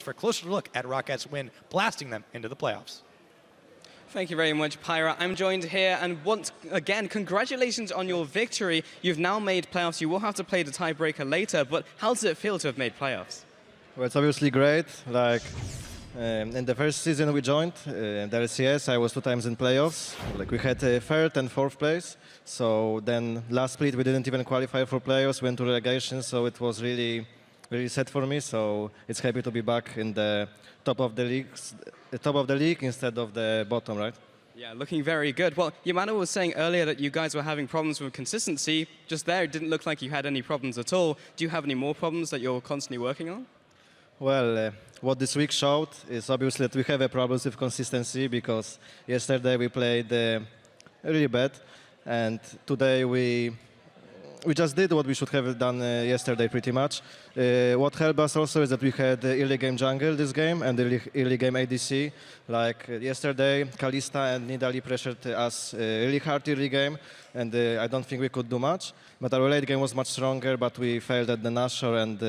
for a closer look at ROCCAT's win, blasting them into the playoffs. Thank you very much, Pyra. I'm joined here, and once again, congratulations on your victory. You've now made playoffs. You will have to play the tiebreaker later, but how does it feel to have made playoffs? Well, it's obviously great. Like in the first season we joined, the LCS, I was 2 times in playoffs. Like we had 3rd and 4th place. So then last split we didn't even qualify for playoffs, went to relegation. So it was really sad for me. So it's happy to be back in the top of the league instead of the bottom, right? Yeah, looking very good. Well, Yamano was saying earlier that you guys were having problems with consistency. Just there, it didn't look like you had any problems at all. Do you have any more problems that you're constantly working on? Well, what this week showed is obviously that we have a problem with consistency, because yesterday we played really bad, and today we just did what we should have done yesterday pretty much. What helped us also is that we had early game jungle this game and early game ADC. Like yesterday, Kalista and Nidalee pressured us really hard early game, and I don't think we could do much. But our late game was much stronger, but we failed at the Nashor, and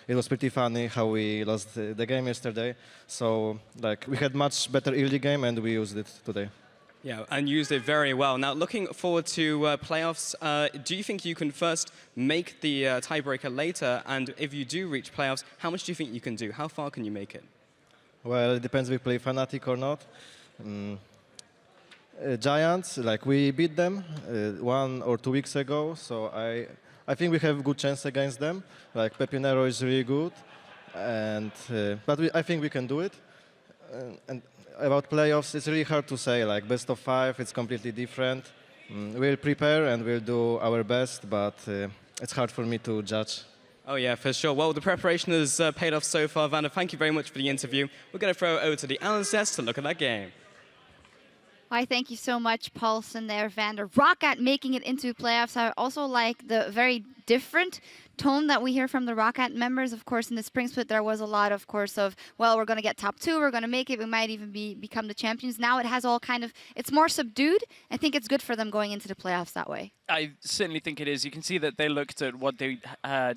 it was pretty funny how we lost the game yesterday. So like we had much better early game, and we used it today. Yeah, and used it very well. Now, looking forward to playoffs, do you think you can first make the tiebreaker later? And if you do reach playoffs, how much do you think you can do? How far can you make it? Well, it depends if we play Fnatic or not. Giants, like we beat them 1 or 2 weeks ago, so I think we have a good chance against them. Like Pepinero is really good, and but I think we can do it. And about playoffs, it's really hard to say. Like best of 5, it's completely different. We'll prepare and we'll do our best, but it's hard for me to judge. Oh yeah, for sure. Well, the preparation has paid off so far, Vander. Thank you very much for the interview. We're going to throw it over to the LCS to look at that game. Why, thank you so much, Paulson there, Vander. ROCCAT making it into playoffs. I also like the very different tone that we hear from the ROCCAT members. Of course, in the spring split, there was a lot, of course, of, well, we're going to get top 2, we're going to make it, we might even become the champions. Now it has all kind of, it's more subdued. I think it's good for them going into the playoffs that way. I certainly think it is. You can see that they looked at what they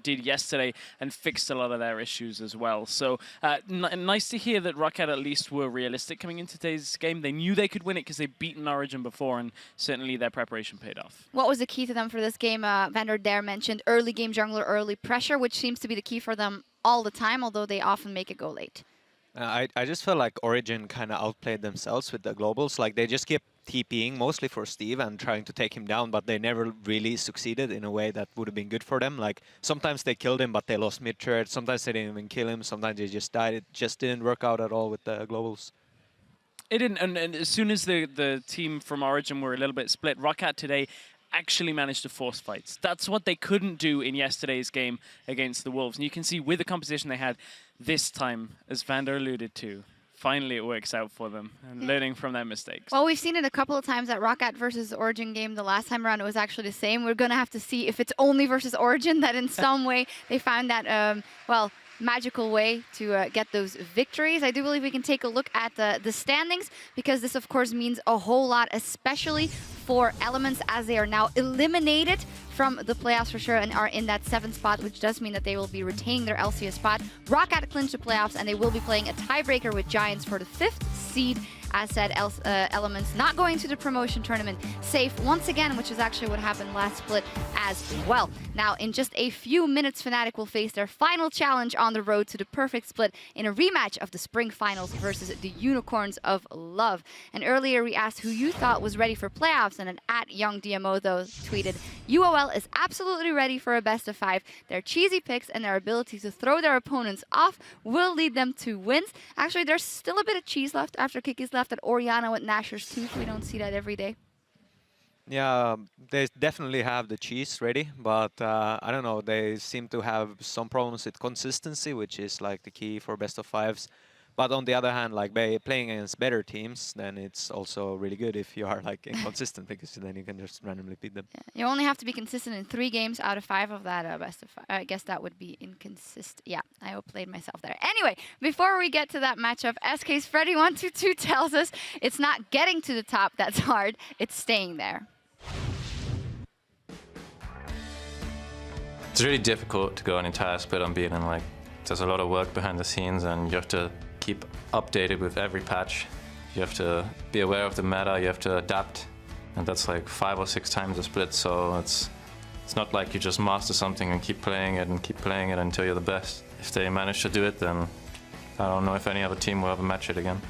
did yesterday and fixed a lot of their issues as well. So nice to hear that ROCCAT at least were realistic coming into today's game. They knew they could win it because they'd beaten Origen before, and certainly their preparation paid off. What was the key to them for this game? Vander Dare mentioned early game jungler, early pressure, which seems to be the key for them all the time, although they often make it go late. I just felt like Origen kind of outplayed themselves with the globals. Like they just kept TPing mostly for Steve and trying to take him down, but they never really succeeded in a way that would have been good for them. Like sometimes they killed him, but they lost mid-turret. Sometimes they didn't even kill him. Sometimes they just died. It just didn't work out at all with the globals. It didn't, and as soon as the team from Origen were a little bit split, ROCCAT today actually managed to force fights. That's what they couldn't do in yesterday's game against the Wolves. And you can see with the composition they had this time, as Vander alluded to, finally it works out for them and learning from their mistakes. Well, we've seen it a couple of times at ROCCAT versus Origen game. The last time around it was actually the same. We're going to have to see if it's only versus Origen that in some way they found that, well, magical way to get those victories. I do believe we can take a look at the standings, because this of course means a whole lot, especially for Elements, as they are now eliminated from the playoffs for sure and are in that 7th spot, which does mean that they will be retaining their LCS spot. ROCCAT clinched the playoffs, and they will be playing a tiebreaker with Giants for the 5th seed. As said, Elements not going to the promotion tournament safe once again, which is actually what happened last split as well. Now, in just a few minutes, Fnatic will face their final challenge on the road to the perfect split in a rematch of the spring finals versus the Unicorns of Love. And earlier we asked who you thought was ready for playoffs, and an @YoungDMO though tweeted, UOL is absolutely ready for a best of 5. Their cheesy picks and their ability to throw their opponents off will lead them to wins. Actually, there's still a bit of cheese left after Kiki's left at Oriana with Nashor's tooth. We don't see that every day. Yeah, they definitely have the cheese ready, but I don't know, they seem to have some problems with consistency, which is like the key for best of 5s. But on the other hand, like by playing against better teams, then it's also really good if you are like inconsistent, because then you can just randomly beat them. Yeah. You only have to be consistent in 3 games out of 5 of that best of 5. I guess that would be inconsistent. Yeah, I outplayed myself there. Anyway, before we get to that matchup, SK's Freddy122 tells us it's not getting to the top that's hard, it's staying there. It's really difficult to go an entire split unbeaten. Like there's a lot of work behind the scenes, and you have to keep updated with every patch. You have to be aware of the meta, you have to adapt, and that's like 5 or 6 times a split, so it's not like you just master something and keep playing it until you're the best. If they manage to do it, then I don't know if any other team will ever match it again.